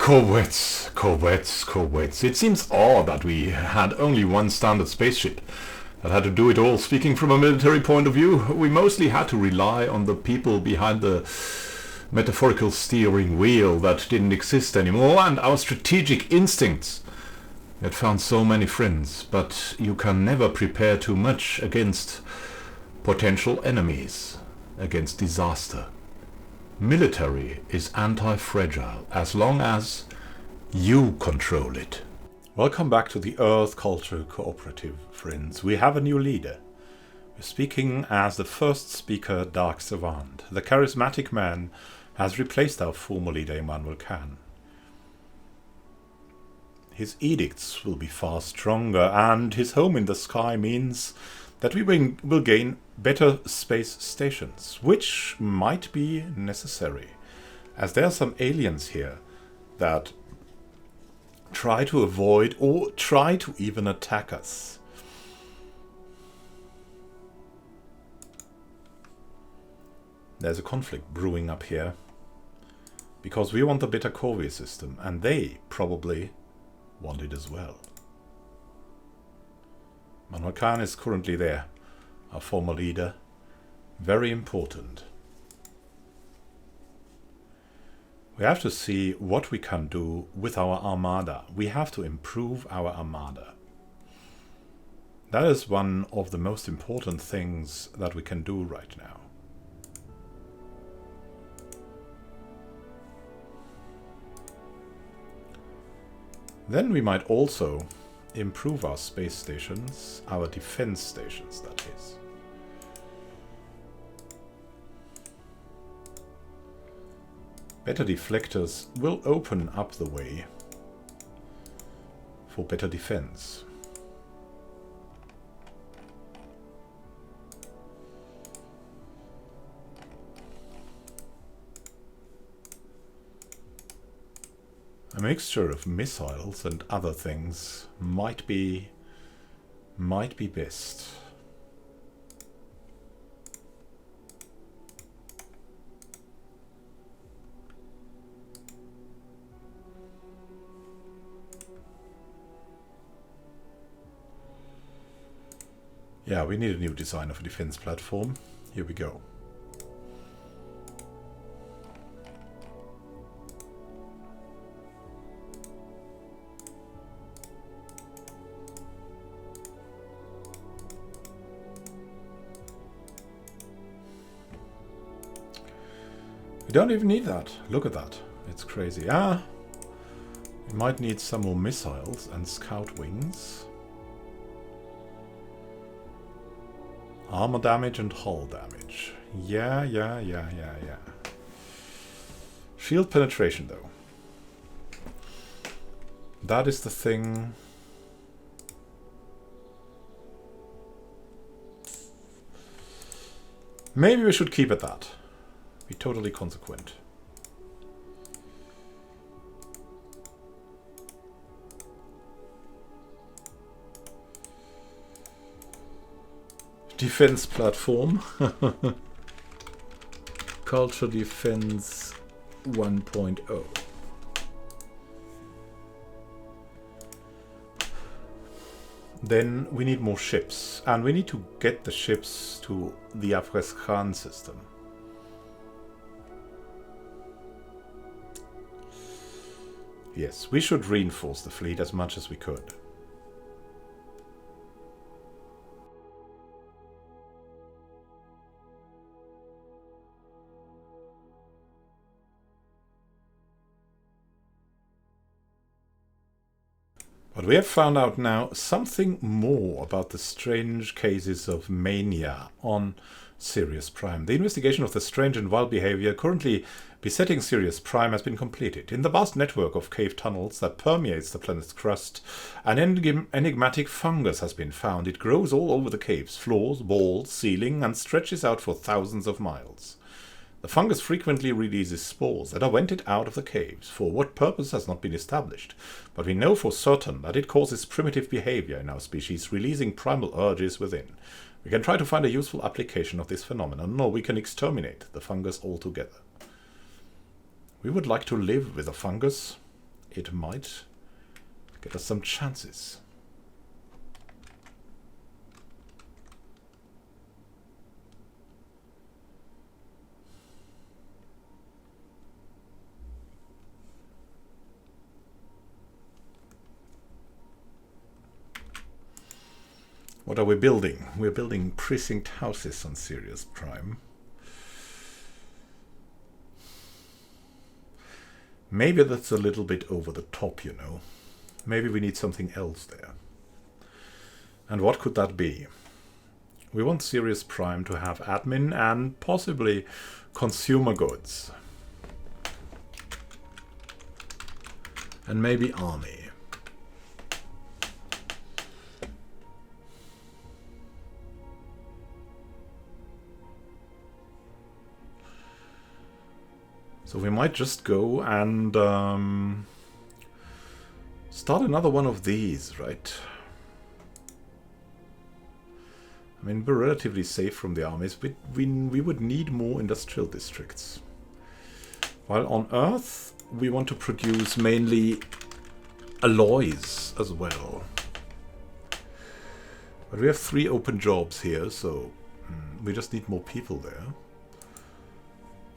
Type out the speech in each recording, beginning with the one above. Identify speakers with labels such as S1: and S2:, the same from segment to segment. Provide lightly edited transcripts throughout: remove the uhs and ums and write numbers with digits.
S1: Corvettes. It seems odd that we had only one standard spaceship that had to do it all. Speaking from a military point of view, we mostly had to rely on the people behind the metaphorical steering wheel that didn't exist anymore, and our strategic instincts. We had found so many friends, but you can never prepare too much against potential enemies, against disaster. Military is anti-fragile as long as you control it. Welcome back to the Earth Culture Cooperative, friends. We have a new leader. We're speaking as the first speaker, Dark Savant. The charismatic man has replaced our former leader, Immanuel Can. His edicts will be far stronger, and his home in the sky means that we will gain better space stations, which might be necessary, as there are some aliens here that try to avoid or try to even attack us. There's a conflict brewing up here, because we want the Beta Corvia system, and they probably want it as well. Immanuel Can is currently there, our former leader. Very important. We have to see what we can do with our armada. We have to improve our armada. That is one of the most important things that we can do right now. Then we might also improve our space stations, our defense stations, that is. Better deflectors will open up the way for better defense. A mixture of missiles and other things might be best. Yeah, we need a new design of a defense platform. Here we go. We don't even need that. Look at that. It's crazy. We might need some more missiles and scout wings. Armor damage and hull damage. Yeah. Shield penetration, though. That is the thing. Maybe we should keep at that. Be totally consequent. Defense platform. Culture Defense 1.0. Then we need more ships, and we need to get the ships to the Afghan system. Yes, we should reinforce the fleet as much as we could. But we have found out now something more about the strange cases of mania on Sirius Prime. The investigation of the strange and wild behavior currently besetting Sirius Prime has been completed. In the vast network of cave tunnels that permeates the planet's crust, an enigmatic fungus has been found. It grows all over the cave's floors, walls, ceiling, and stretches out for thousands of miles. The fungus frequently releases spores that are vented out of the caves. For what purpose has not been established, but we know for certain that it causes primitive behavior in our species, releasing primal urges within. We can try to find a useful application of this phenomenon, or we can exterminate the fungus altogether. We would like to live with a fungus it might get us some chances. What are we building? We're building precinct houses on Sirius Prime. Maybe that's a little bit over the top, you know. Maybe we need something else there. And what could that be? We want Sirius Prime to have admin and possibly consumer goods. And maybe army. So we might just go and start another one of these, right? I mean, we're relatively safe from the armies, but we would need more industrial districts. While on Earth, we want to produce mainly alloys as well. But we have 3 open jobs here, so we just need more people there.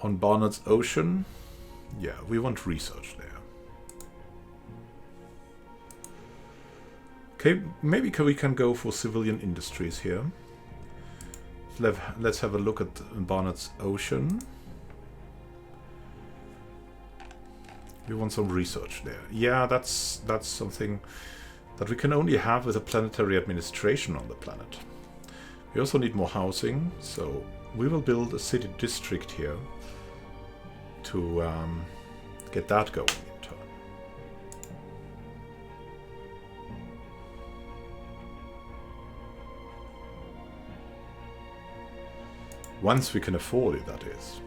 S1: On Barnard's Ocean, yeah, we want research there. Okay, maybe we can go for civilian industries here. Let's have a look at Barnard's Ocean. We want some research there. Yeah, that's something that we can only have with a planetary administration on the planet. We also need more housing, so we will build a city district here to get that going in turn. Once we can afford it, that is.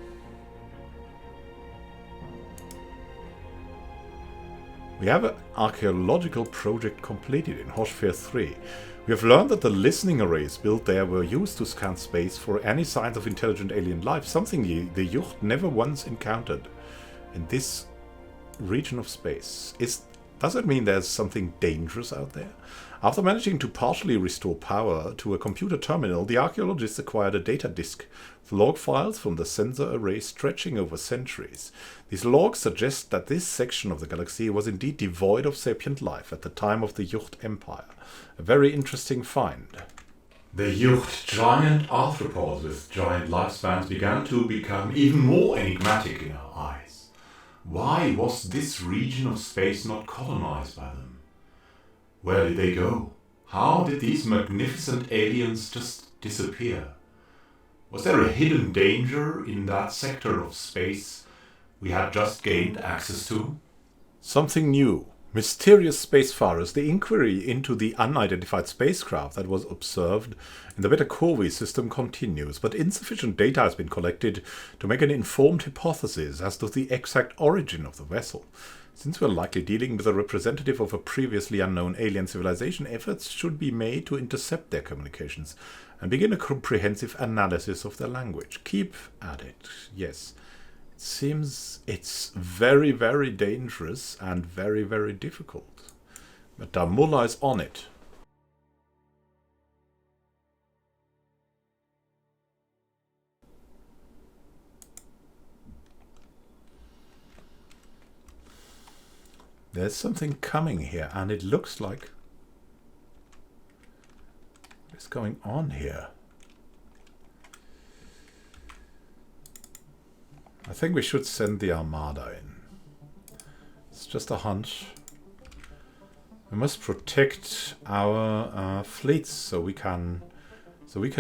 S1: We have an archaeological project completed in Hoshfair 3. We have learned that the listening arrays built there were used to scan space for any signs of intelligent alien life, something the Yucht never once encountered in this region of space. Does that mean there's something dangerous out there? After managing to partially restore power to a computer terminal, the archaeologists acquired a data disk with log files from the sensor array stretching over centuries. These logs suggest that this section of the galaxy was indeed devoid of sapient life at the time of the Yucht Empire. A very interesting find. The Yucht giant arthropods with giant lifespans began to become even more enigmatic in our eyes. Why was this region of space not colonized by them? Where did they go? How did these magnificent aliens just disappear? Was there a hidden danger in that sector of space we had just gained access to? Something new. Mysterious spacefarers. The inquiry into the unidentified spacecraft that was observed in the Beta Corvi system continues, but insufficient data has been collected to make an informed hypothesis as to the exact origin of the vessel. Since we're likely dealing with a representative of a previously unknown alien civilization, efforts should be made to intercept their communications and begin a comprehensive analysis of their language. Keep at it, yes. It seems it's very, very dangerous and very, very difficult. But Darmulla is on it. There's something coming here, and it looks like... what's going on here? I think we should send the Armada in. It's just a hunch. We must protect our fleets so we can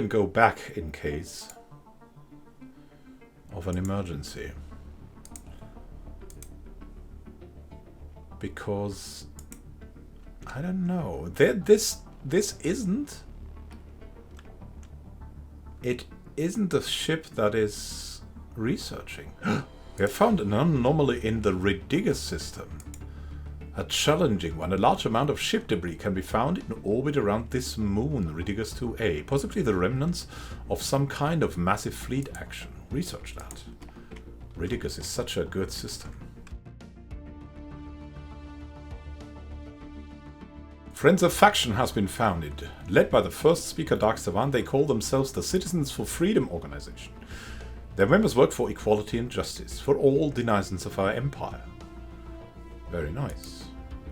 S1: go back in case of an emergency. Because I don't know. This isn't. It isn't a ship that is researching. We have found an anomaly in the Redigus system. A challenging one. A large amount of ship debris can be found in orbit around this moon, Redigus 2A. Possibly the remnants of some kind of massive fleet action. Research that. Redigus is such a good system.
S2: Friends of Faction has been founded. Led by the first speaker, Dark Savan, they call themselves the Citizens for Freedom organization. Their members work for equality and justice for all denizens of our empire. Very nice.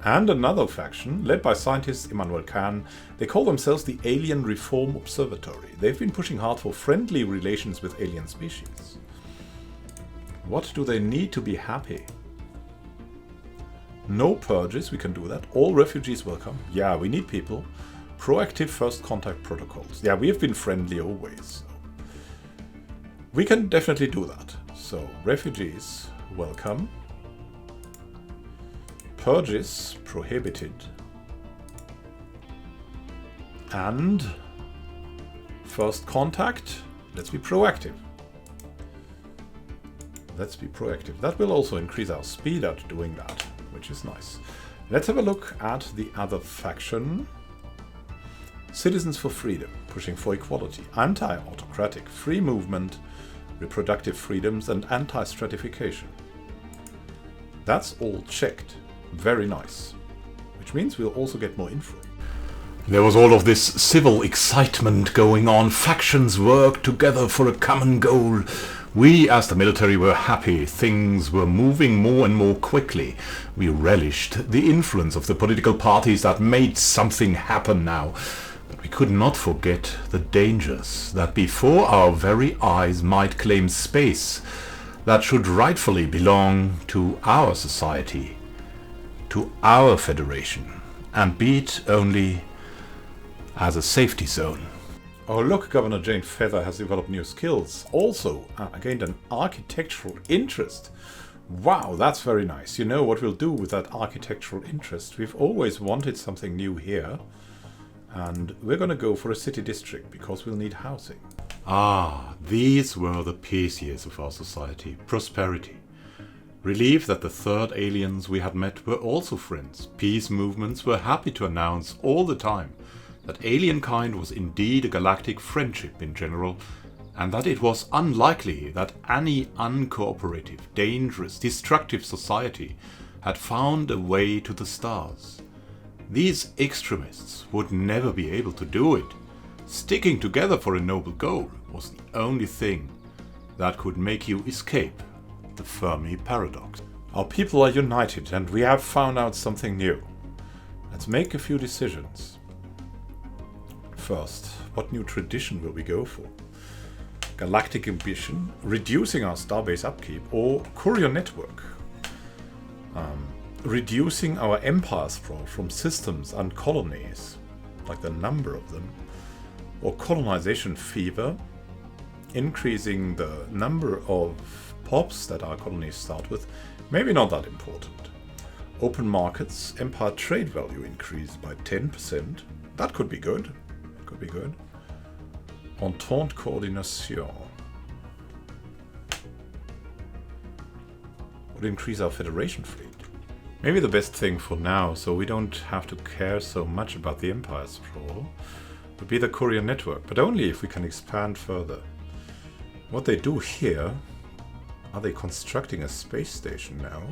S2: And another faction, led by scientist Immanuel Can, they call themselves the Alien Reform Observatory. They've been pushing hard for friendly relations with alien species. What do they need to be happy? No purges, we can do that. All refugees welcome. Yeah, we need people. Proactive first contact protocols. Yeah, we have been friendly always. So we can definitely do that. So, refugees, welcome. Purges, prohibited. And first contact, let's be proactive. Let's be proactive. That will also increase our speed at doing that, which is nice. Let's have a look at the other faction. Citizens for Freedom, pushing for equality, anti-autocratic, free movement, reproductive freedoms, and anti-stratification. That's all checked. Very nice. Which means we'll also get more info.
S1: There was all of this civil excitement going on. Factions worked together for a common goal. We, as the military, were happy. Things were moving more and more quickly. We relished the influence of the political parties that made something happen now. But we could not forget the dangers that before our very eyes might claim space that should rightfully belong to our society, to our federation, and be it only as a safety zone.
S2: Oh look, Governor Jane Feather has developed new skills. Also, gained an architectural interest. Wow, that's very nice. You know what we'll do with that architectural interest? We've always wanted something new here. And we're going to go for a city district because we'll need housing.
S1: Ah, these were the peace years of our society. Prosperity. Relief that the third aliens we had met were also friends. Peace movements were happy to announce all the time that alien kind was indeed a galactic friendship in general, and that it was unlikely that any uncooperative, dangerous, destructive society had found a way to the stars. These extremists would never be able to do it. Sticking together for a noble goal was the only thing that could make you escape the Fermi paradox.
S2: Our people are united and we have found out something new. Let's make a few decisions. First, what new tradition will we go for? Galactic ambition, reducing our starbase upkeep, or courier network? Reducing our empire sprawl from systems and colonies, like the number of them, or colonization fever, increasing the number of pops that our colonies start with, maybe not that important. Open markets, empire trade value increased by 10%, that could be good. Could be good. Entente coordination would increase our federation fleet. Maybe the best thing for now, so we don't have to care so much about the empire sprawl, would be the courier network, but only if we can expand further. What they do here, are they constructing a space station now?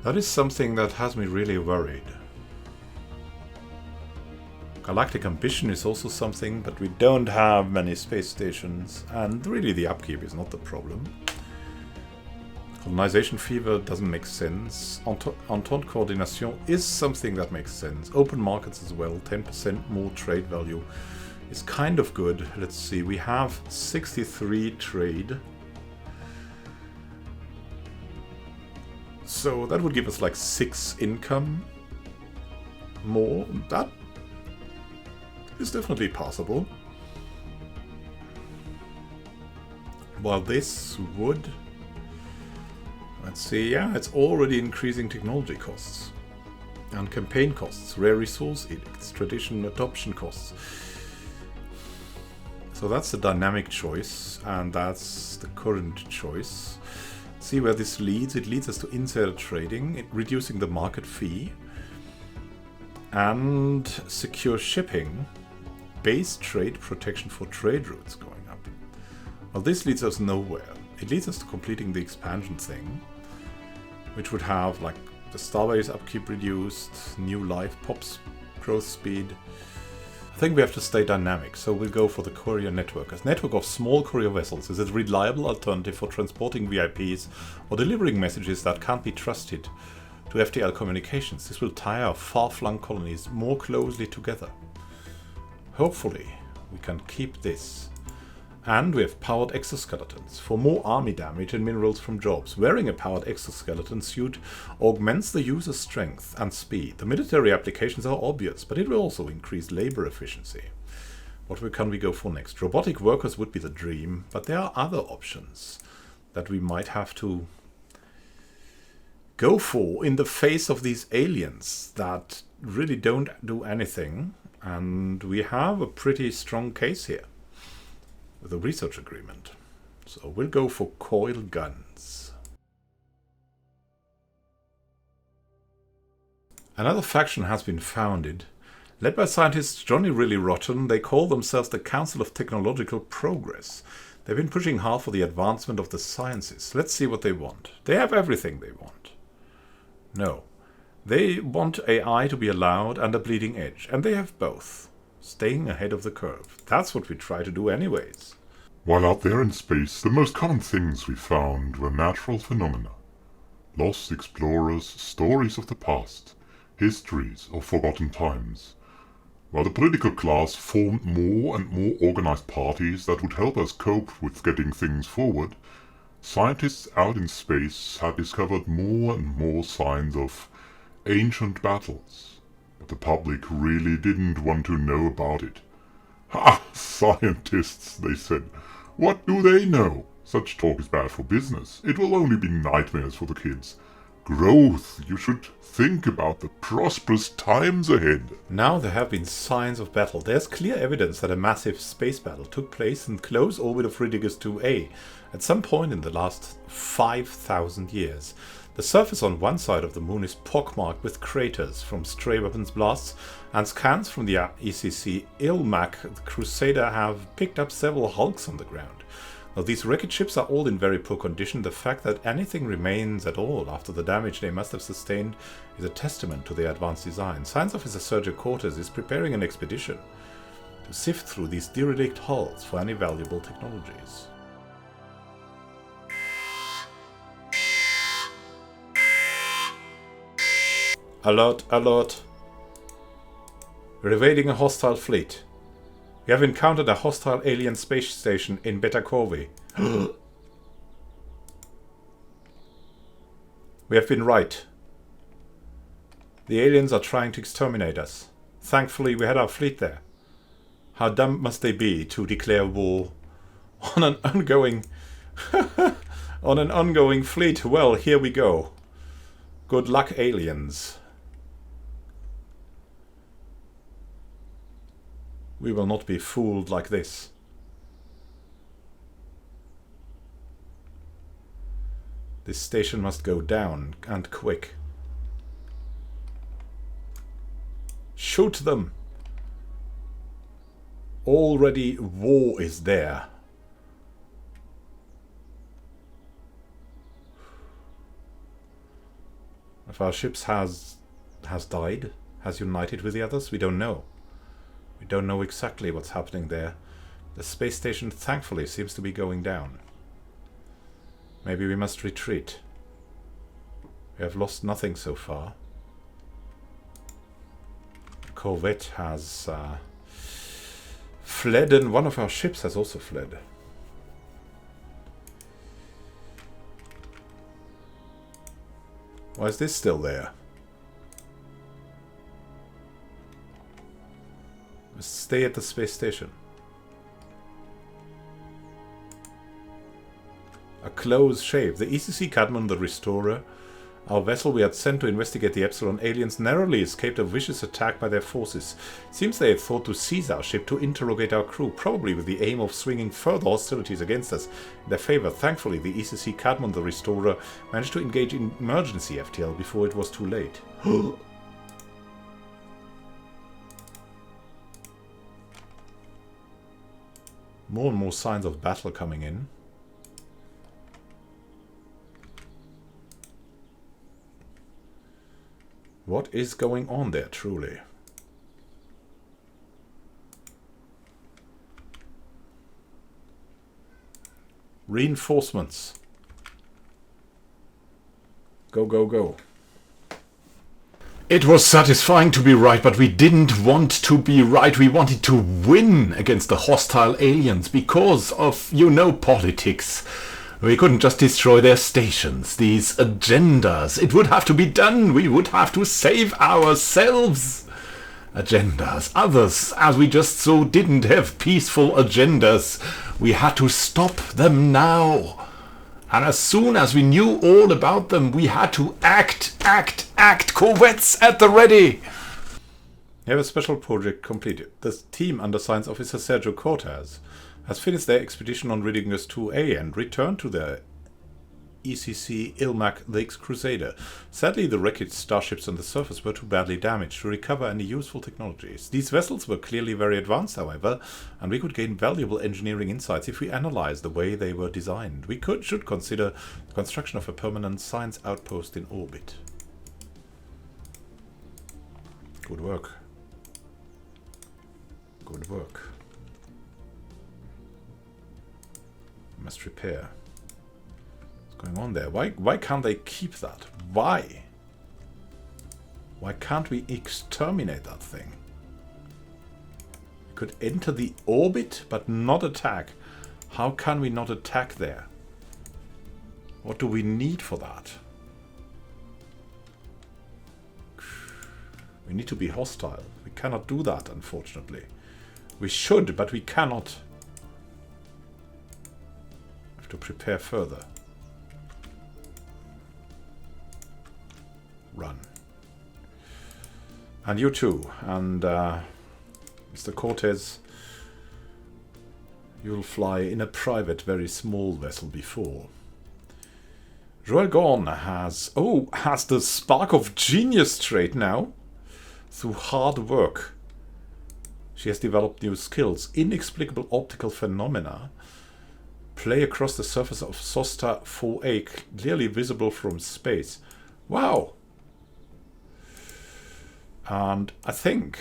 S2: That is something that has me really worried. Galactic ambition is also something, but we don't have many space stations, and really the upkeep is not the problem. Colonization fever doesn't make sense. Entente coordination is something that makes sense. Open markets as well, 10% more trade value is kind of good. Let's see, we have 63 trade. So that would give us like 6 income more. That is definitely possible. While this would... Let's see, yeah, it's already increasing technology costs. And campaign costs, rare resource edicts, tradition adoption costs. So that's the dynamic choice, and that's the current choice. See where this leads. It leads us to insider trading, reducing the market fee. And secure shipping. Base trade protection for trade routes going up. Well, this leads us nowhere. It leads us to completing the expansion thing, which would have like the starbase upkeep reduced, new life pops growth speed. I think we have to stay dynamic, so we'll go for the courier network. A network of small courier vessels is a reliable alternative for transporting VIPs or delivering messages that can't be trusted to FTL communications. This will tie our far-flung colonies more closely together. Hopefully, we can keep this. And we have powered exoskeletons for more army damage and minerals from jobs. Wearing a powered exoskeleton suit augments the user's strength and speed. The military applications are obvious, but it will also increase labor efficiency. What can we go for next? Robotic workers would be the dream, but there are other options that we might have to go for in the face of these aliens that really don't do anything. And we have a pretty strong case here with a research agreement. So we'll go for coil guns. Another faction has been founded. Led by scientists Johnny Really Rotten, they call themselves the Council of Technological Progress. They've been pushing hard for the advancement of the sciences. Let's see what they want. They have everything they want. No. They want AI to be allowed and a bleeding edge. And they have both. Staying ahead of the curve. That's what we try to do anyways.
S3: While out there in space, the most common things we found were natural phenomena. Lost explorers, stories of the past, histories of forgotten times. While the political class formed more and more organized parties that would help us cope with getting things forward, scientists out in space had discovered more and more signs of ancient battles. But the public really didn't want to know about it. Ha! Scientists, they said. What do they know? Such talk is bad for business. It will only be nightmares for the kids. Growth, you should think about the prosperous times ahead.
S2: Now there have been signs of battle. There's clear evidence that a massive space battle took place in close orbit of Ridicus 2A at some point in the last 5,000 years. The surface on one side of the moon is pockmarked with craters from stray weapons blasts, and scans from the ECC Ilmac the Crusader have picked up several hulks on the ground. Though these wreckage ships are all in very poor condition, the fact that anything remains at all after the damage they must have sustained is a testament to their advanced design. Science Officer Sergio Cortes is preparing an expedition to sift through these derelict hulls for any valuable technologies. Alert, alert. We're evading a hostile fleet. We have encountered a hostile alien space station in Beta Corvi. We have been right. The aliens are trying to exterminate us. Thankfully, we had our fleet there. How dumb must they be to declare war on an ongoing fleet? Well, here we go. Good luck, aliens. We will not be fooled like this. This station must go down, and quick. Shoot them! Already war is there. If our ships has died, has united with the others, we don't know. We don't know exactly what's happening there. The space station thankfully seems to be going down. Maybe we must retreat. We have lost nothing so far. The corvette has fled, and one of our ships has also fled. Why is this still there? Stay at the space station. A close shave. The ECC Cadman the Restorer, our vessel we had sent to investigate the Epsilon aliens, narrowly escaped a vicious attack by their forces. Seems they had thought to seize our ship to interrogate our crew, probably with the aim of swinging further hostilities against us in their favor. Thankfully, the ECC Cadman the Restorer managed to engage in emergency FTL before it was too late. More and more signs of battle coming in. What is going on there, truly? Reinforcements. Go, go, go.
S1: It was satisfying to be right, but we didn't want to be right. We wanted to win against the hostile aliens because of, politics. We couldn't just destroy their stations, these agendas. It would have to be done. We would have to save ourselves. Agendas, others, as we just so didn't have peaceful agendas. We had to stop them now. And as soon as we knew all about them, we had to act, corvettes at the ready.
S2: You have a special project completed. The team under Science Officer Sergio Cortez has finished their expedition on Ridiculous 2A and returned to their ECC Ilmac the X-Crusader. Sadly, the wrecked starships on the surface were too badly damaged to recover any useful technologies. These vessels were clearly very advanced, however, and we could gain valuable engineering insights if we analyzed the way they were designed. We should consider the construction of a permanent science outpost in orbit. Good work. Good work. Must repair. Going on there? Why can't they keep that? Why? Why can't we exterminate that thing? We could enter the orbit but not attack. How can we not attack there? What do we need for that? We need to be hostile. We cannot do that, unfortunately. We should, but we cannot. We have to prepare further. Run. And you too. And Mr. Cortez, you'll fly in a private, very small vessel before. Joel Gorn has the spark of genius trait now. Through hard work. She has developed new skills. Inexplicable optical phenomena play across the surface of Sosta 4A, clearly visible from space. Wow! And I think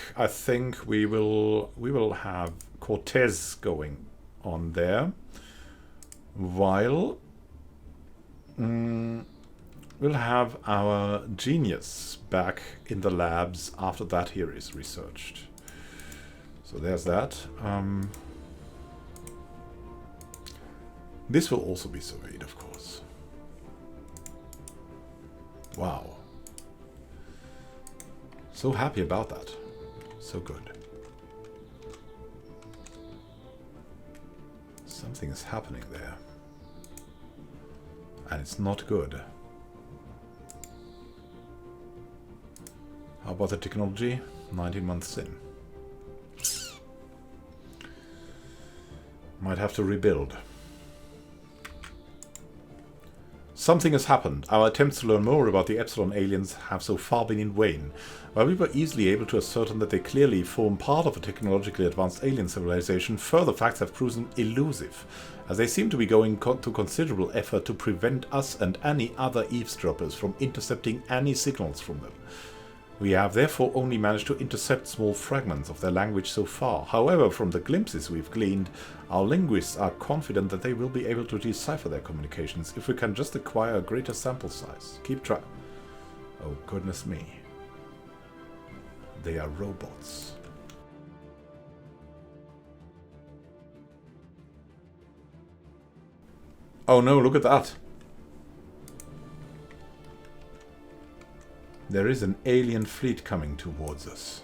S2: we will have Cortez going on there, while we'll have our genius back in the labs after that here is researched. So there's that. This will also be surveyed, of course. Wow. So happy about that. So good. Something is happening there. And it's not good. How about the technology? 19 months in. Might have to rebuild. Something has happened. Our attempts to learn more about the Epsilon aliens have so far been in vain. While we were easily able to ascertain that they clearly form part of a technologically advanced alien civilization, further facts have proven elusive, as they seem to be going to considerable effort to prevent us and any other eavesdroppers from intercepting any signals from them. We have therefore only managed to intercept small fragments of their language so far. However, from the glimpses we've gleaned, our linguists are confident that they will be able to decipher their communications if we can just acquire a greater sample size. Keep track. Oh, goodness me. They are robots. Oh no, look at that. There is an alien fleet coming towards us.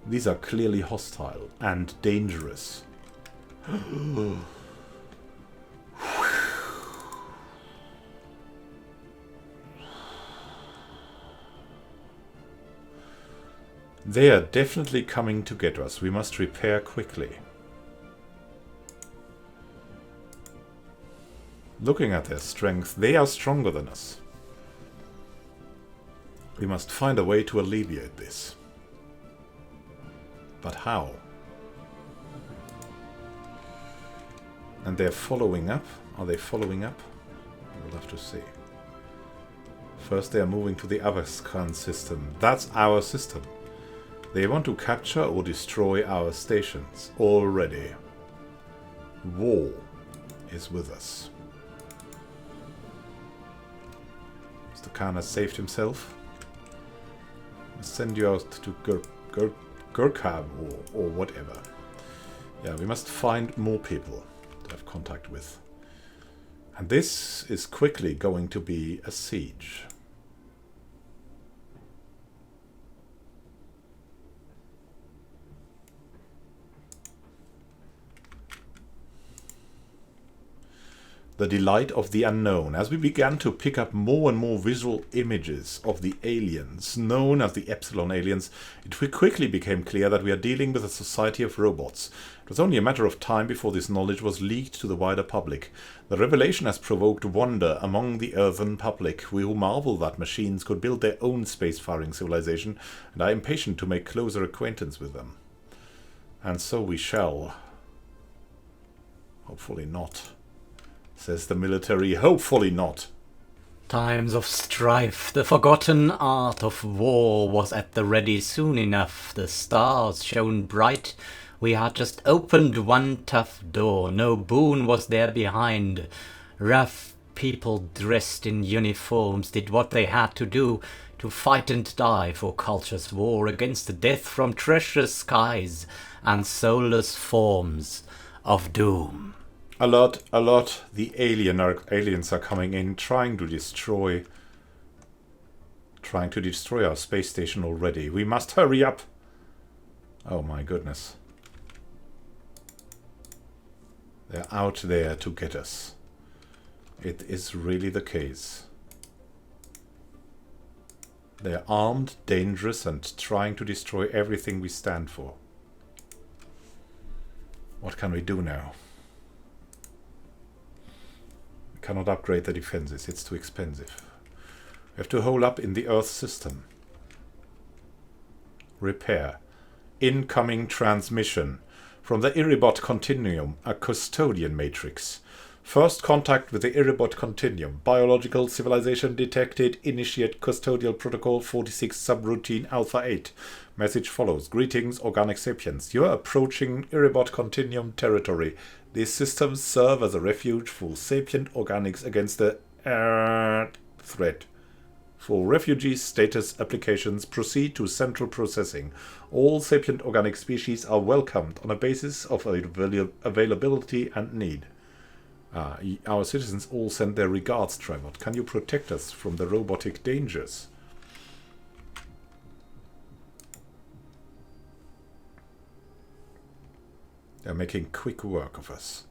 S2: These are clearly hostile and dangerous. They are definitely coming to get us. We must repair quickly. Looking at their strength, they are stronger than us. We must find a way to alleviate this. But how? And they're following up. Are they following up? We'll have to see. First they are moving to the Avascan system. That's our system. They want to capture or destroy our stations already. War is with us. Mr. Can has saved himself. I'll send you out to Gurkha or whatever. Yeah, we must find more people to have contact with. And this is quickly going to be a siege. The delight of the unknown. As we began to pick up more and more visual images of the aliens, known as the Epsilon aliens, it quickly became clear that we are dealing with a society of robots. It was only a matter of time before this knowledge was leaked to the wider public. The revelation has provoked wonder among the earthen public, who marvel that machines could build their own spacefaring civilization, and are impatient to make closer acquaintance with them. And so we shall. Hopefully not. Says the military, hopefully not.
S4: Times of strife, the forgotten art of war was at the ready soon enough. The stars shone bright. We had just opened one tough door. No boon was there behind. Rough people dressed in uniforms did what they had to do to fight and die for culture's war against the death from treacherous skies and soulless forms of doom.
S2: Alert, alert, the aliens are coming in, trying to destroy our space station already. We must hurry up. Oh my goodness. They're out there to get us. It is really the case. They're armed, dangerous, and trying to destroy everything we stand for. What can we do now? Cannot upgrade the defenses, it's too expensive. We have to hole up in the Earth system. Repair. Incoming transmission. From the Iribot Continuum, a custodian matrix. First contact with the Iribot Continuum. Biological civilization detected. Initiate custodial protocol 46 subroutine Alpha 8. Message follows. Greetings, organic sapiens. You are approaching Iribot Continuum territory. These systems serve as a refuge for sapient organics against the threat. For refugee status applications, proceed to central processing. All sapient organic species are welcomed on a basis of availability and need. Our citizens all send their regards, Trevor. Can you protect us from the robotic dangers? They're making quick work of us.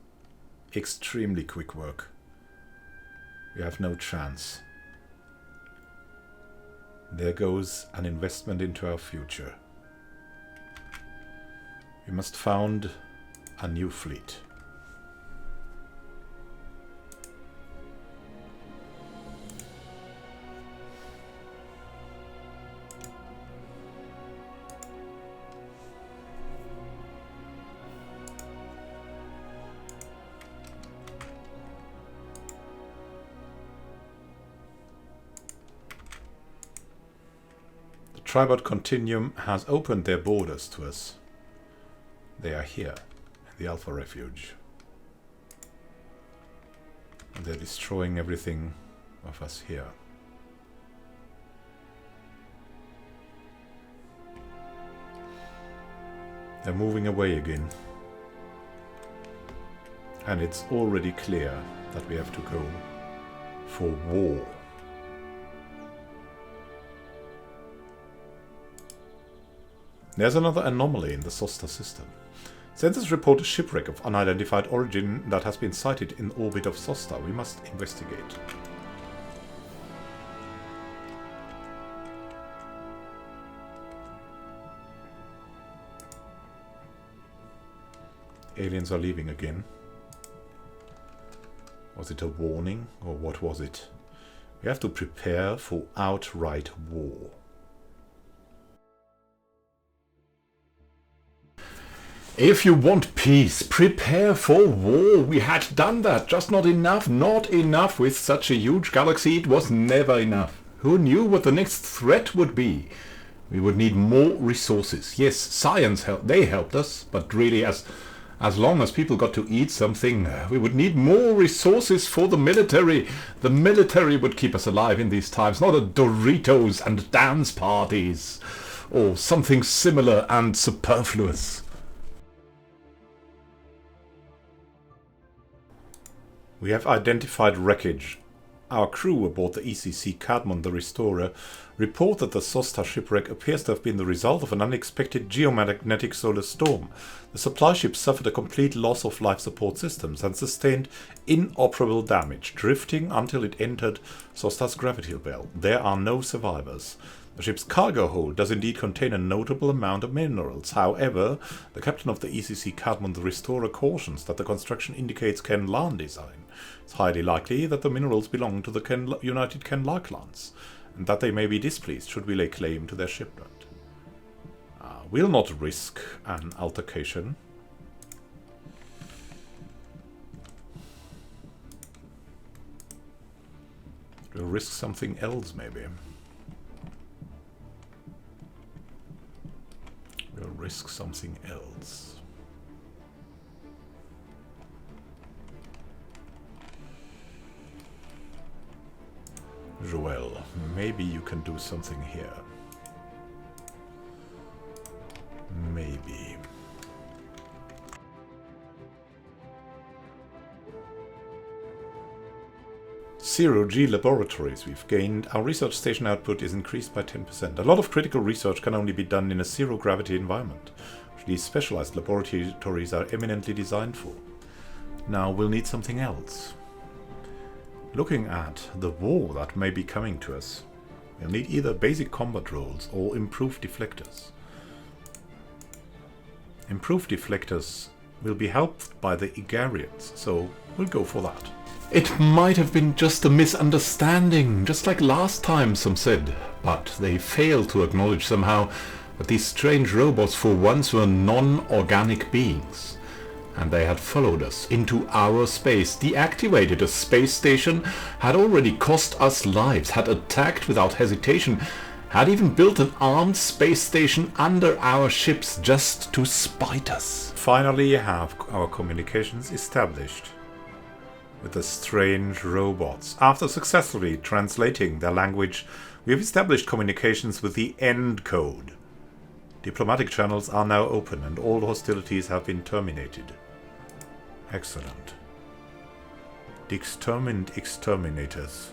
S2: Extremely quick work. We have no chance. There goes an investment into our future. We must found a new fleet. Tribot Continuum has opened their borders to us. They are here, in the Alpha Refuge. And they're destroying everything of us here. They're moving away again. And it's already clear that we have to go for war. There's another anomaly in the SOSTA system. Sensors report a shipwreck of unidentified origin that has been sighted in orbit of SOSTA. We must investigate. Aliens are leaving again. Was it a warning, or what was it? We have to prepare for outright war.
S1: If you want peace, prepare for war. We had done that, just not enough. Not enough with such a huge galaxy. It was never enough. Who knew what the next threat would be? We would need more resources. Yes, science helped. They helped us, but really as As long as people got to eat something, we would need more resources for the military. The military would keep us alive in these times, not a Doritos and dance parties, or something similar and superfluous.
S2: We have identified wreckage. Our crew aboard the ECC Cadmon the Restorer report that the Sosta shipwreck appears to have been the result of an unexpected geomagnetic solar storm. The supply ship suffered a complete loss of life support systems and sustained inoperable damage, drifting until it entered Sosta's gravity belt. There are no survivors. The ship's cargo hold does indeed contain a notable amount of minerals. However, the captain of the ECC Cadmon the Restorer cautions that the construction indicates Ken-Lan design. It's highly likely that the minerals belong to the United Ken-La clans, and that they may be displeased should we lay claim to their shipment. We'll not risk an altercation. We'll risk something else, maybe. We'll risk something else. Joel, maybe you can do something here. Maybe. Zero-G laboratories we've gained. Our research station output is increased by 10%. A lot of critical research can only be done in a zero-gravity environment, which these specialized laboratories are eminently designed for. Now we'll need something else. Looking at the war that may be coming to us, we'll need either basic combat roles or improved deflectors. Improved deflectors will be helped by the Igarians, so we'll go for that.
S1: It might have been just a misunderstanding, just like last time, some said. But they failed to acknowledge somehow that these strange robots for once were non-organic beings. And they had followed us into our space, deactivated a space station, had already cost us lives, had attacked without hesitation, had even built an armed space station under our ships just to spite us.
S2: Finally have our communications established with the strange robots. After successfully translating their language, we have established communications with the end code. Diplomatic channels are now open and all hostilities have been terminated. Excellent. Determined exterminators.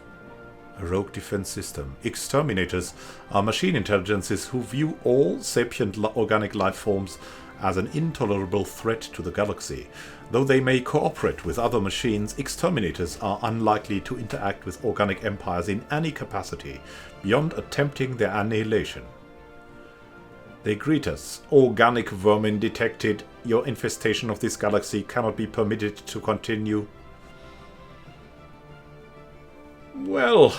S2: A rogue defense system. Exterminators are machine intelligences who view all sapient organic life forms as an intolerable threat to the galaxy. Though they may cooperate with other machines, exterminators are unlikely to interact with organic empires in any capacity, beyond attempting their annihilation. They greet us. Organic vermin detected. Your infestation of this galaxy cannot be permitted to continue. Well,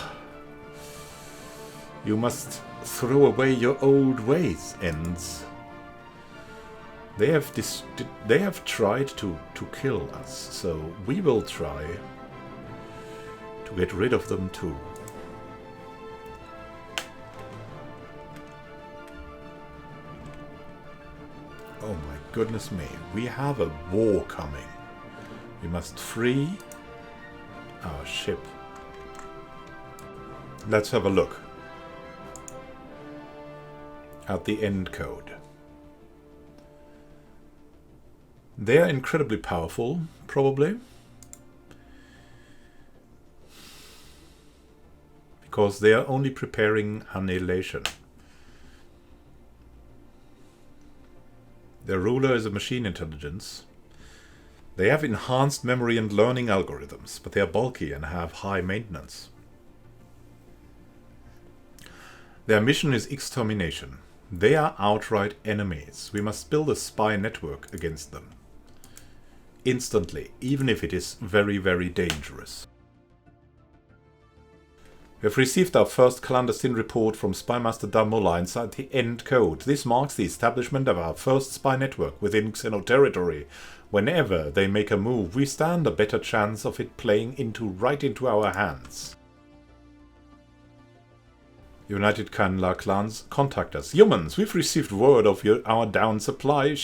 S2: you must throw away your old ways, Ends. They have tried to kill us, so we will try to get rid of them too. Oh my goodness me, we have a war coming. We must free our ship. Let's have a look at the end code. They are incredibly powerful, probably, because they are only preparing annihilation. Their ruler is a machine intelligence. They have enhanced memory and learning algorithms, but they are bulky and have high maintenance. Their mission is extermination. They are outright enemies. We must build a spy network against them. Instantly, even if it is very, very dangerous. We have received our first clandestine report from Spymaster Damola inside the end code. This marks the establishment of our first spy network within Xeno territory. Whenever they make a move, we stand a better chance of it playing right into our hands. United Ken-La clans, contact us. Humans, we've received word of our down supply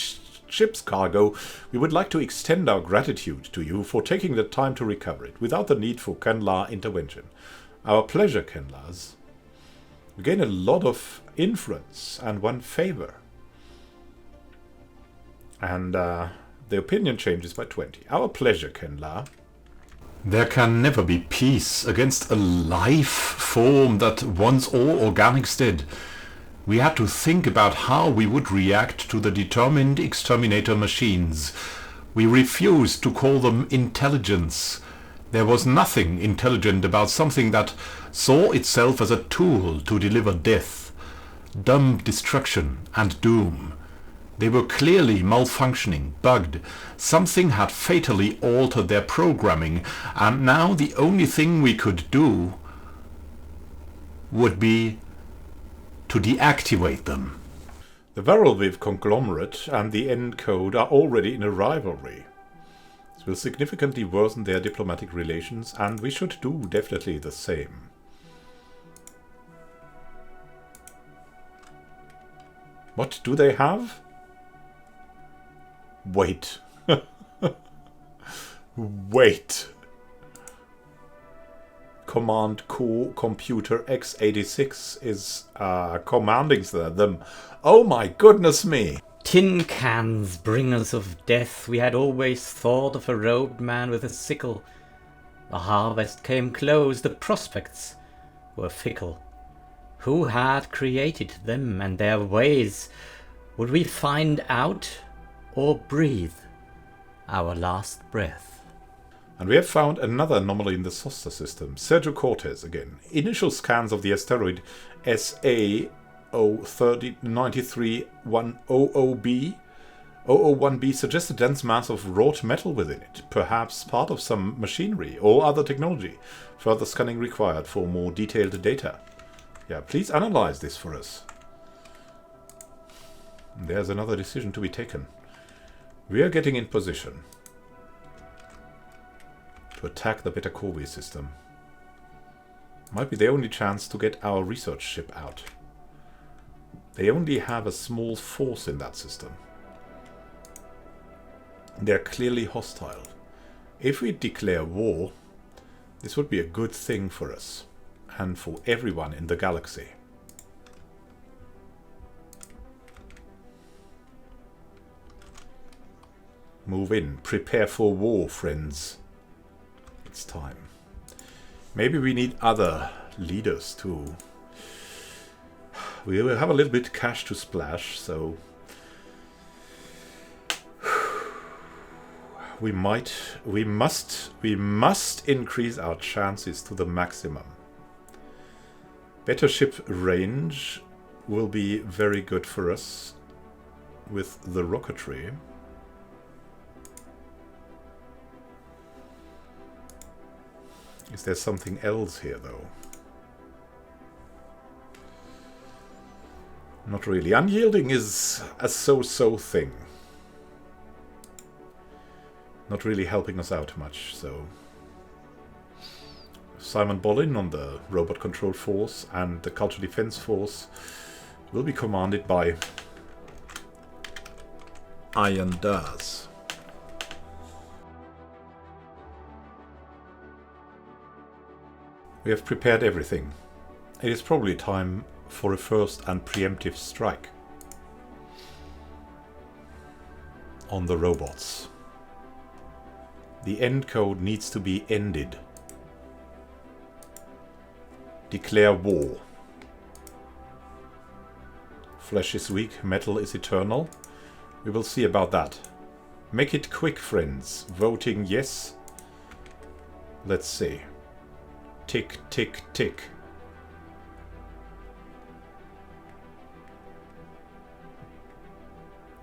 S2: ship's cargo, we would like to extend our gratitude to you for taking the time to recover it, without the need for Kenlar intervention. Our pleasure, Kenlars. We gain a lot of influence and one favor. And the opinion changes by 20. Our pleasure, Kenlar.
S1: There can never be peace against a life form that wants all organics dead. We had to think about how we would react to the determined exterminator machines. We refused to call them intelligence. There was nothing intelligent about something that saw itself as a tool to deliver death, dumb destruction, and doom. They were clearly malfunctioning, bugged. Something had fatally altered their programming, and now the only thing we could do would be to deactivate them.
S2: The Varelviv conglomerate and the Encode are already in a rivalry. This will significantly worsen their diplomatic relations, and we should do definitely the same. What do they have? Wait. Wait. Command Core Computer x86 is commanding them. Oh my goodness me!
S4: Tin cans, bringers of death, we had always thought of a robed man with a sickle. The harvest came close, the prospects were fickle. Who had created them and their ways? Would we find out or breathe our last breath?
S2: And we have found another anomaly in the Soster system. Sergio Cortez again. Initial scans of the asteroid SA0393100B suggest a dense mass of wrought metal within it, perhaps part of some machinery or other technology. Further scanning required for more detailed data. Yeah, please analyze this for us. There's another decision to be taken. We are getting in position to attack the Beta Corvi system. Might be the only chance to get our research ship out. They only have a small force in that system. They're clearly hostile. If we declare war, this would be a good thing for us and for everyone in the galaxy. Move in. Prepare for war, friends. It's time. Maybe we need other leaders too. We will have a little bit cash to splash, so we must increase our chances to the maximum. Better ship range will be very good for us with the rocketry. Is there something else here, though? Not really. Unyielding is a so-so thing. Not really helping us out much, so... Simon Bolin on the Robot Control Force and the Culture Defense Force will be commanded by Iain Daz. We have prepared everything. It is probably time for a first and preemptive strike on the robots. The Encode needs to be ended. Declare war. Flesh is weak, metal is eternal. We will see about that. Make it quick, friends. Voting yes. Let's see. Tick, tick, tick.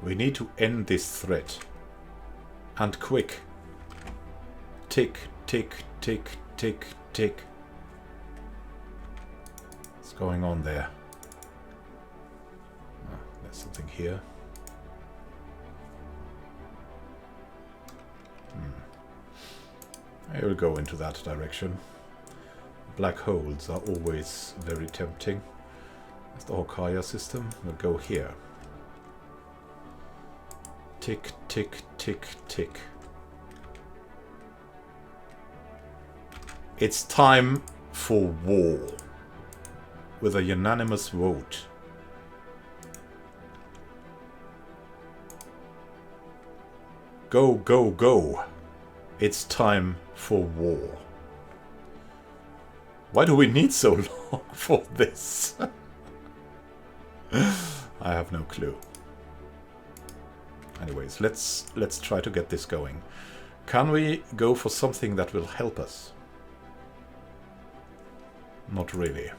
S2: We need to end this threat. And quick. Tick, tick, tick, tick, tick. What's going on there? Oh, there's something here. I will go into that direction. Black holes are always very tempting. That's the Hokaya system. We'll go here. Tick, tick, tick, tick. It's time for war. With a unanimous vote. Go, go, go. It's time for war. Why do we need so long for this? I have no clue. Anyways, let's try to get this going. Can we go for something that will help us? Not really.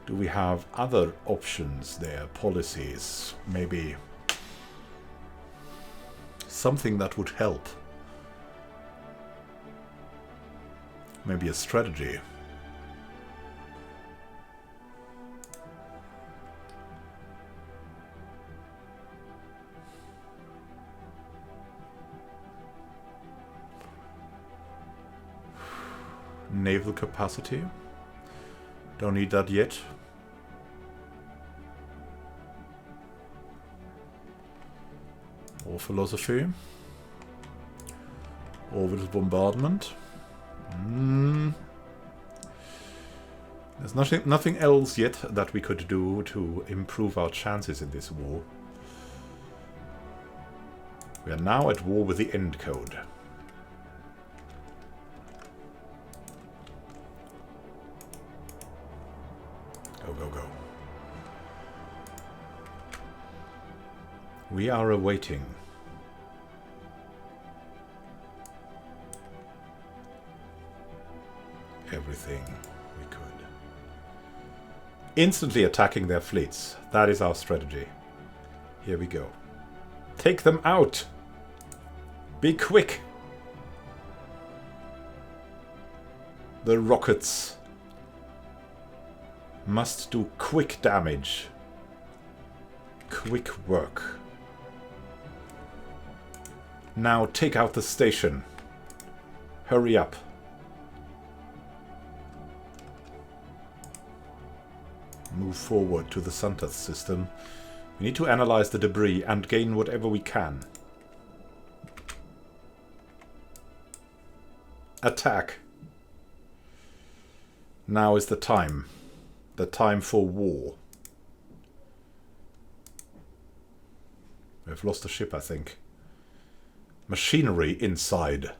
S2: Do we have other options there? Policies? Maybe something that would help? Maybe a strategy? Naval capacity? Don't need that yet. Or philosophy. Orbital bombardment. There's nothing else yet that we could do to improve our chances in this war. We are now at war with the end code. Go, go, go. We are awaiting. Everything we could. Instantly attacking their fleets. That is our strategy. Here we go. Take them out! Be quick! The rockets must do quick damage. Quick work. Now take out the station. Hurry up. Move forward to the Santath system. We need to analyze the debris and gain whatever we can. Attack. Now is the time. The time for war. We've lost a ship, I think. Machinery inside.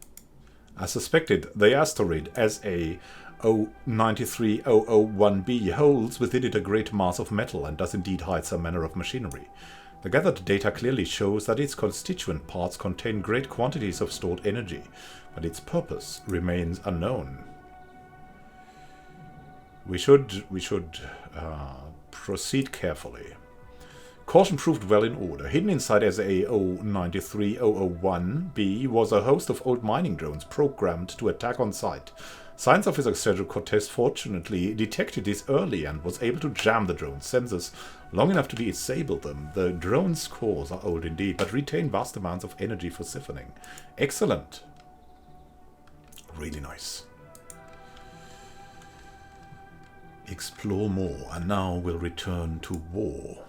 S2: As suspected, the asteroid SA-093-001b holds within it a great mass of metal and does indeed hide some manner of machinery. The gathered data clearly shows that its constituent parts contain great quantities of stored energy, but its purpose remains unknown. We should proceed carefully. Caution proved well in order. Hidden inside SA-093-001b was a host of old mining drones programmed to attack on sight. Science Officer Sergio Cortez fortunately detected this early and was able to jam the drone's sensors long enough to disable them. The drone's cores are old indeed, but retain vast amounts of energy for siphoning. Excellent. Really nice. Explore more, and now we'll return to war.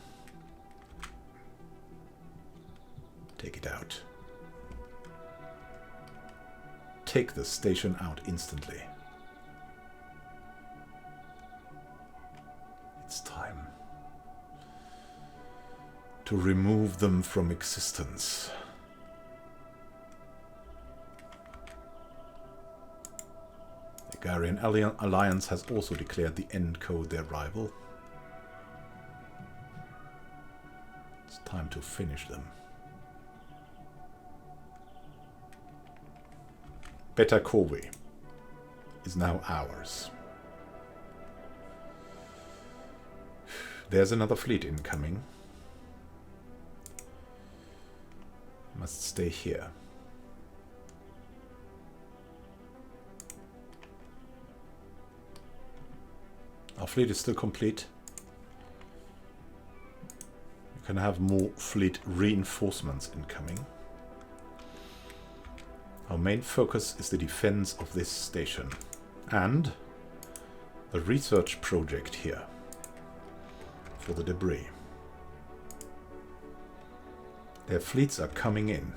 S2: Take it out. Take the station out instantly. It's time to remove them from existence. The Garian Alliance has also declared the end code their rival. It's time to finish them. Beta Corvi is now ours. There's another fleet incoming. Must stay here. Our fleet is still complete. We can have more fleet reinforcements incoming. Our main focus is the defense of this station and the research project here for the debris. Their fleets are coming in.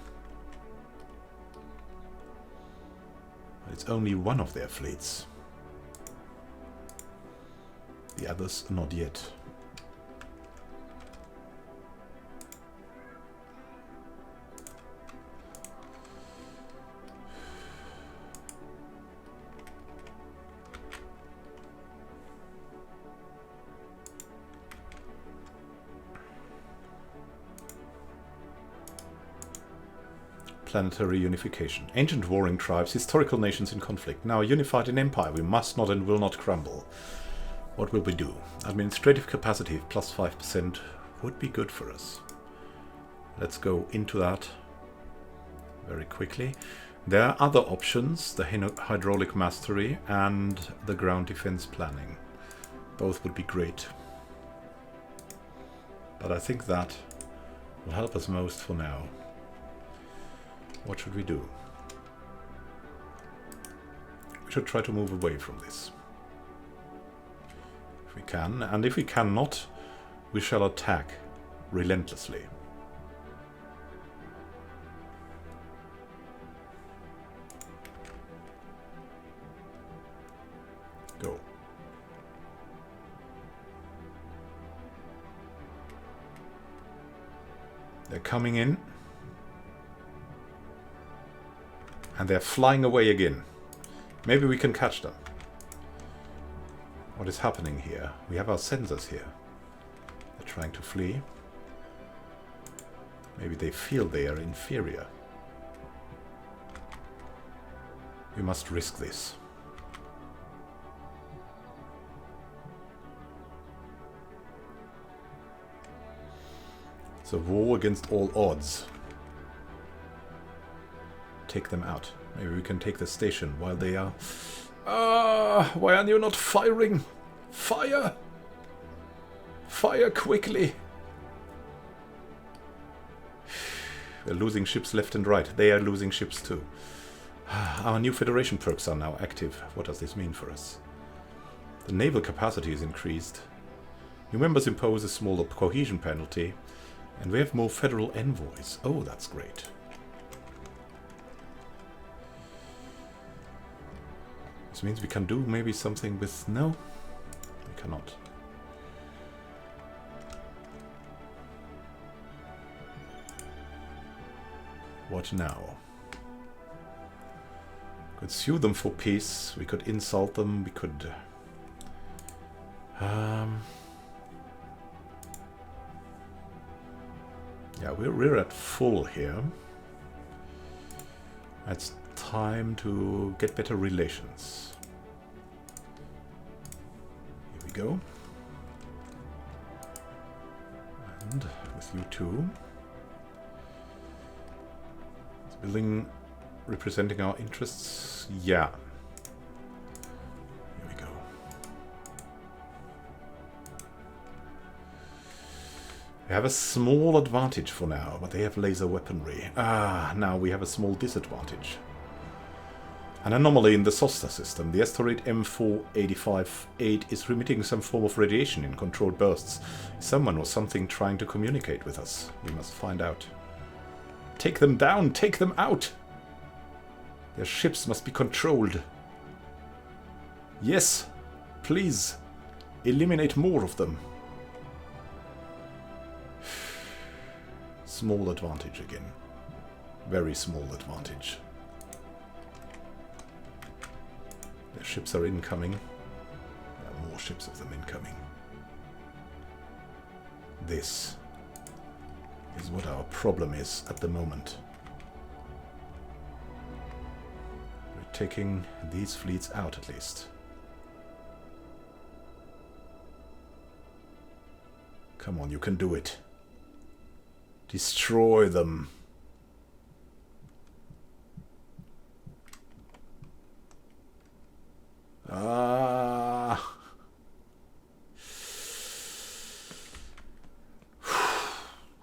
S2: It's only one of their fleets. The others not yet. Planetary unification. Ancient warring tribes, historical nations in conflict. Now unified in empire, we must not and will not crumble. What will we do? Administrative capacity plus 5% would be good for us. Let's go into that very quickly. There are other options, the hydraulic mastery and the ground defense planning. Both would be great. But I think that will help us most for now. What should we do? We should try to move away from this. If we can, and if we cannot, we shall attack relentlessly. Go. They're coming in. And they're flying away again. Maybe we can catch them. What is happening here? We have our sensors here. They're trying to flee. Maybe they feel they are inferior. We must risk this. It's a war against all odds. Take them out. Maybe we can take the station while they are... why are you not firing? Fire! Fire quickly! We're losing ships left and right. They are losing ships too. Our new Federation perks are now active. What does this mean for us? The naval capacity is increased. New members impose a smaller cohesion penalty. And we have more federal envoys. Oh, that's great. This means we can do maybe something with... No, we cannot. What now? We could sue them for peace. We could insult them. We could... Yeah, we're at full here. It's time to get better relations. Here we go. And with you too. Is building representing our interests? Yeah. Here we go. We have a small advantage for now, but they have laser weaponry. Now we have a small disadvantage. An anomaly in the SOSTA system. The asteroid M4858 is emitting some form of radiation in controlled bursts. Someone or something trying to communicate with us. We must find out. Take them down! Take them out! Their ships must be controlled. Yes! Please! Eliminate more of them. Small advantage again. Very small advantage. Their ships are incoming. There are more ships of them incoming. This is what our problem is at the moment. We're taking these fleets out at least. Come on, you can do it. Destroy them.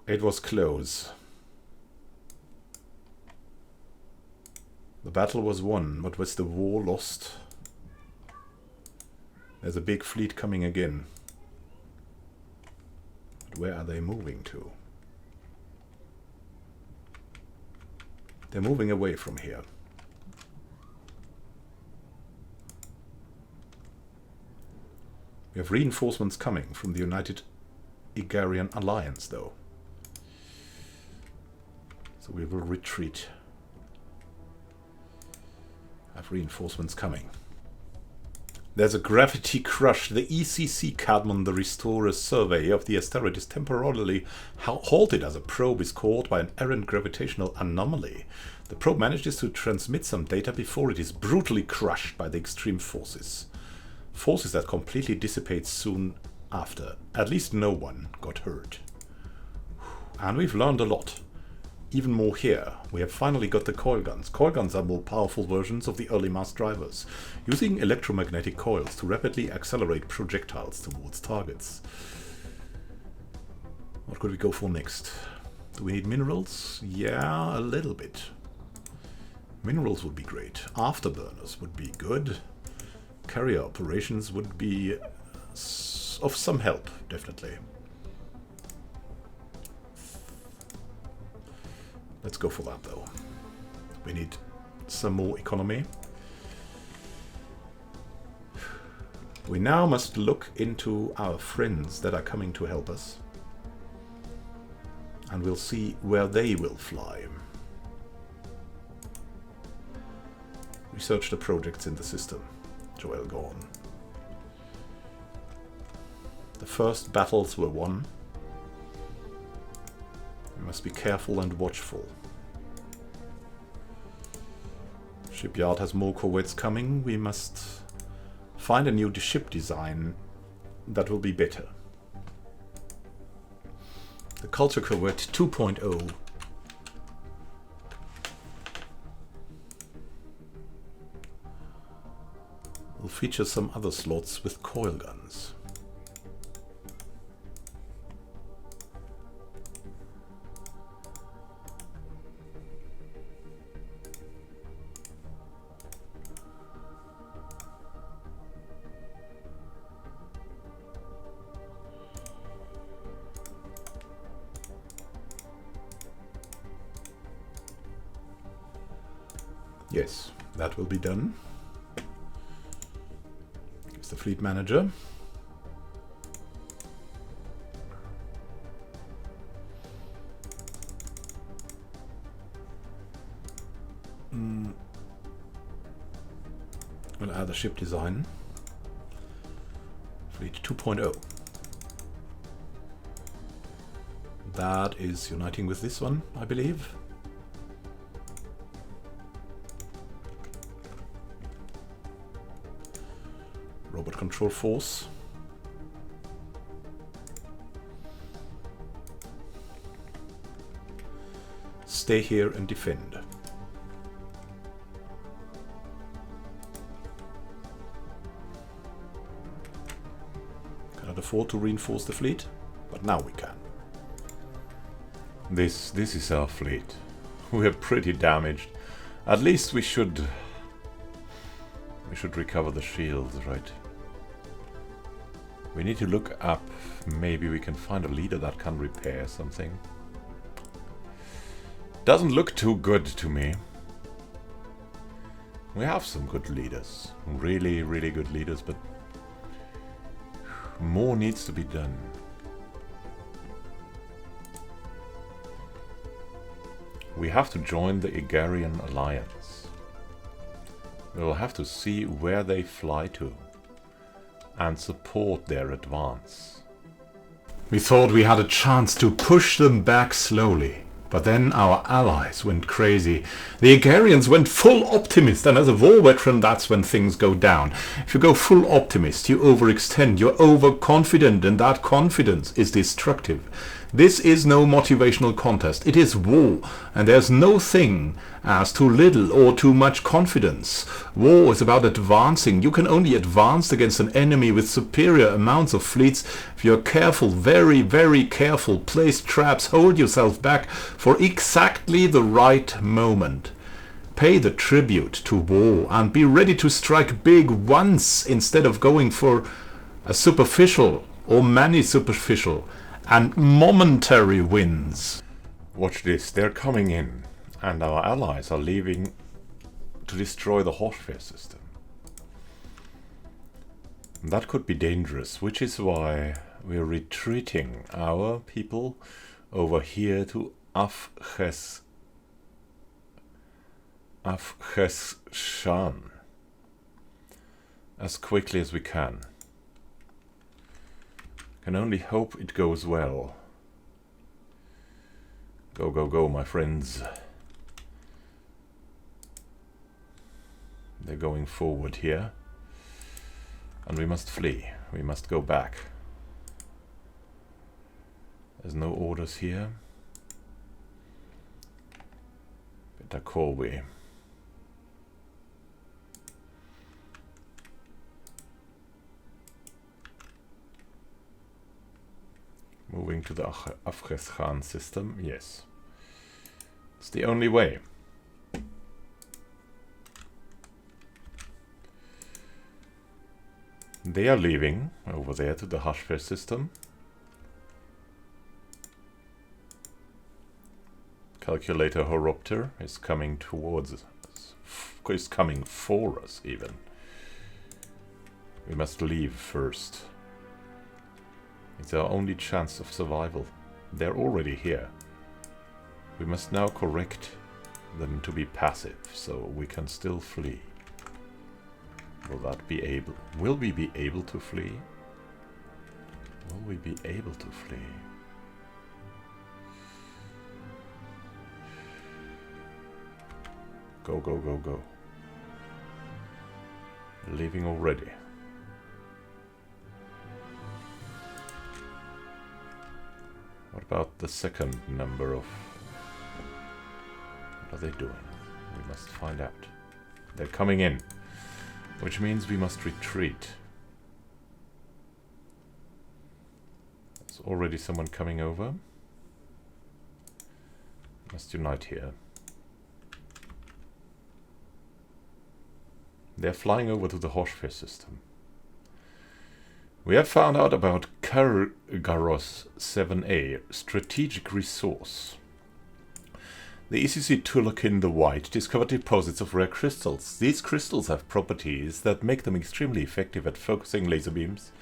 S2: It was close. The battle was won, but was the war lost? There's a big fleet coming again. But where are they moving to? They're moving away from here. We have reinforcements coming from the United Igarian Alliance, though. So we will retreat. Have reinforcements coming. There's a gravity crush. The ECC Cadmon, the Restorer survey of the asteroid, is temporarily halted as a probe is caught by an errant gravitational anomaly. The probe manages to transmit some data before it is brutally crushed by the extreme forces. Forces that completely dissipate soon after. At least no one got hurt. And we've learned a lot. Even more here. We have finally got the coil guns. Coil guns are more powerful versions of the early mass drivers, using electromagnetic coils to rapidly accelerate projectiles towards targets. What could we go for next? Do we need minerals? Yeah, a little bit. Minerals would be great. Afterburners would be good. Carrier operations would be of some help, definitely. Let's go for that, though. We need some more economy. We now must look into our friends that are coming to help us. And we'll see where they will fly. Research the projects in the system. Joel, go on. The first battles were won. We must be careful and watchful. Shipyard has more corvettes coming. We must find a new ship design that will be better. The Culture Corvette 2.0 will feature some other slots with coil guns. Yes, that will be done. Here's the fleet manager. We'll add a ship design. Fleet 2.0. That is uniting with this one, I believe. Robot control force. Stay here and defend. Cannot afford to reinforce the fleet, but now we can.
S1: This is our fleet. We're pretty damaged. At least we should recover the shields, right? We need to look up. Maybe we can find a leader that can repair something. Doesn't look too good to me. We have some good leaders. Really, really good leaders, but more needs to be done. We have to join the Igarian Alliance. We'll have to see where they fly to and support their advance. We thought we had a chance to push them back slowly, but then our allies went crazy. The Igarians went full optimist, and as a war veteran, that's when things go down. If you go full optimist, you overextend, you're overconfident, and that confidence is destructive. This is no motivational contest, it is war, and there's no thing as too little or too much confidence. War is about advancing. You can only advance against an enemy with superior amounts of fleets if you're careful, very, very careful, place traps, hold yourself back for exactly the right moment. Pay the tribute to war and be ready to strike big once instead of going for a superficial or many superficial and momentary wins. Watch this, they're coming in.
S2: And our allies are leaving to destroy the Horsphere system. That could be dangerous, which is why we're retreating our people over here to Afghestan as quickly as we can. Can only hope it goes well. Go, go, go, my friends. They're going forward here. And we must flee. We must go back. There's no orders here. Better call we. Moving to the Afghestan system, yes. It's the only way. They are leaving over there to the Horsphere system. Calculator Horopter is coming towards us. Is coming for us, even. We must leave first. It's our only chance of survival. They're already here. We must now correct them to be passive, so we can still flee. Will that be able? Will we be able to flee? Will we be able to flee? Go, go, go, go. Leaving already. What about the second number of... What are they doing? We must find out. They're coming in, which means we must retreat. There's already someone coming over. Must unite here. They're flying over to the Horsphere system. We have found out about Kargaros 7A, strategic resource. The ECC Tulakin the White discovered deposits of rare crystals. These crystals have properties that make them extremely effective at focusing laser beams.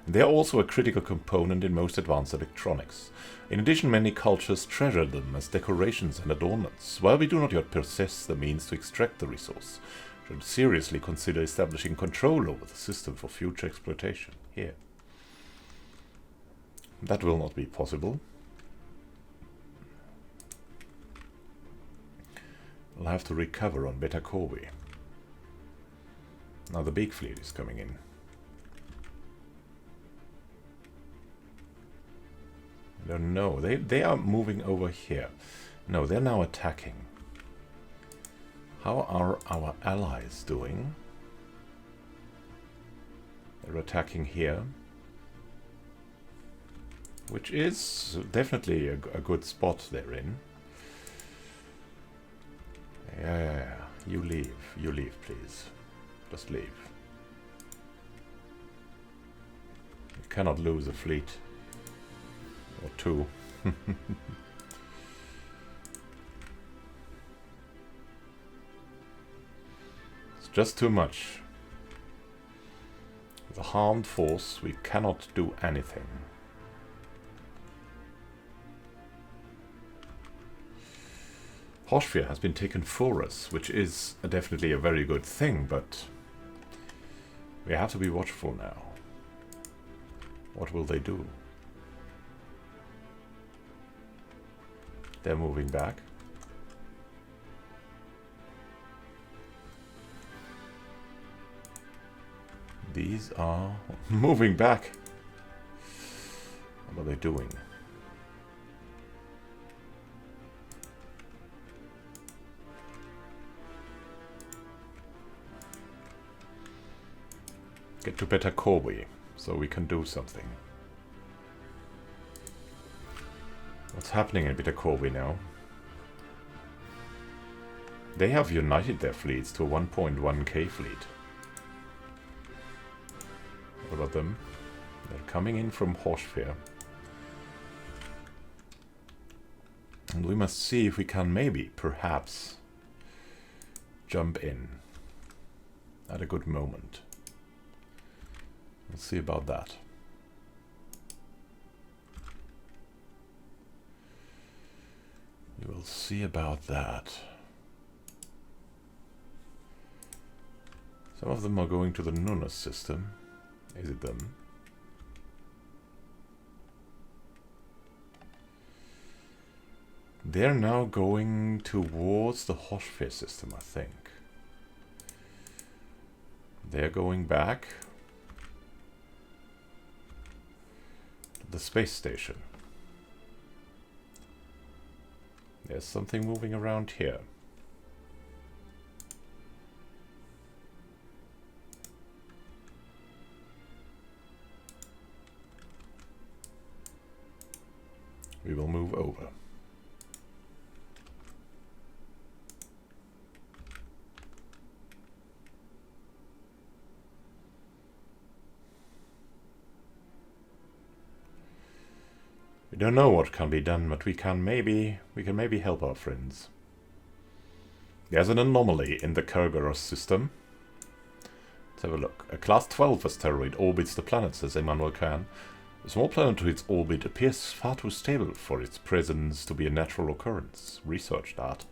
S2: They are also a critical component in most advanced electronics. In addition, many cultures treasure them as decorations and adornments. While we do not yet possess the means to extract the resource, we should seriously consider establishing control over the system for future exploitation. Here. That will not be possible. We'll have to recover on Beta Corvi. Now the big fleet is coming in. I don't know. They are moving over here. No, they're now attacking. How are our allies doing? They're attacking here. Which is definitely a good spot they're in. Yeah, you leave, please. Just leave. You cannot lose a fleet. Or two. It's just too much. With a harmed force, we cannot do anything. Horsphere has been taken for us, which is definitely a very good thing, but we have to be watchful now. What will they do? They're moving back. These are moving back. What are they doing? Get to Beta Corvi, so we can do something. What's happening in Beta Corvi now? They have united their fleets to a 1.1k fleet. What about them? They're coming in from Horsphere. And we must see if we can maybe, perhaps, jump in at a good moment. We'll see about that. We will see about that. Some of them are going to the Nunus system. Is it them? They're now going towards the Hoshfir system, I think. They're going back to the space station. There's something moving around here. We will move over. We don't know what can be done, but we can maybe help our friends. There's an anomaly in the Kerberos system. Let's have a look. A class 12 asteroid orbits the planet, says Immanuel Can. The small planet to its orbit appears far too stable for its presence to be a natural occurrence. Research that.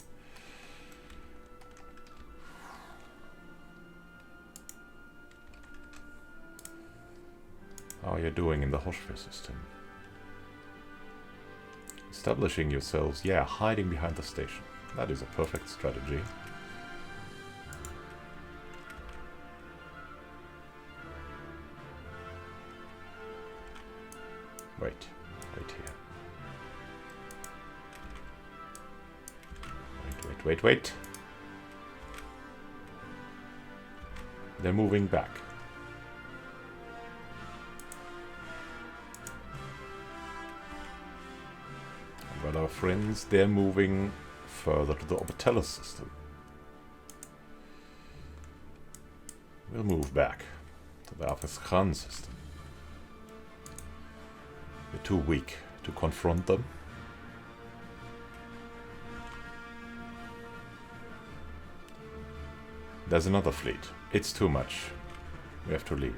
S2: How are you doing in the Hoshfir system? Establishing yourselves, yeah, hiding behind the station. That is a perfect strategy. Wait here. Wait. They're moving back. Well, our friends, they're moving further to the Orbitalis system. We'll move back to the Khan system. We're too weak to confront them. There's another fleet. It's too much. We have to leave.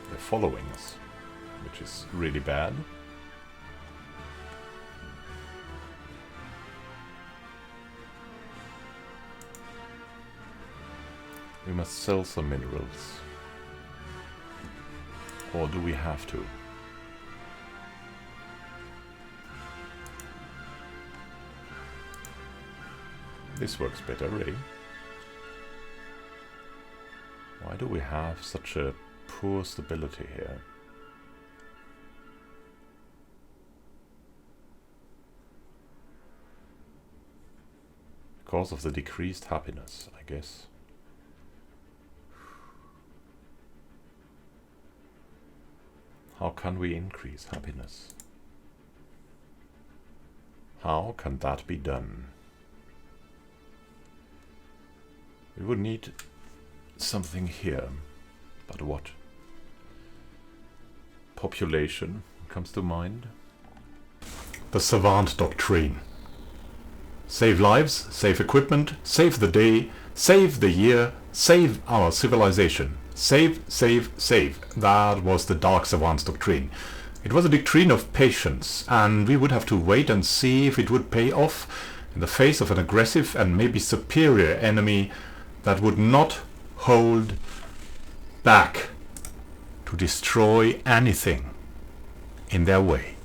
S2: They're following us, which is really bad. We must sell some minerals. Or do we have to? This works better, really. Why do we have such a poor stability here? Because of the decreased happiness, I guess. How can we increase happiness? How can that be done? We would need something here. But what? Population comes to mind.
S1: The Savant Doctrine. Save lives, save equipment, save the day, save the year, save our civilization. Save, save, save. That was the Dark Savant's doctrine. It was a doctrine of patience, and we would have to wait and see if it would pay off in the face of an aggressive and maybe superior enemy that would not hold back to destroy anything in their way.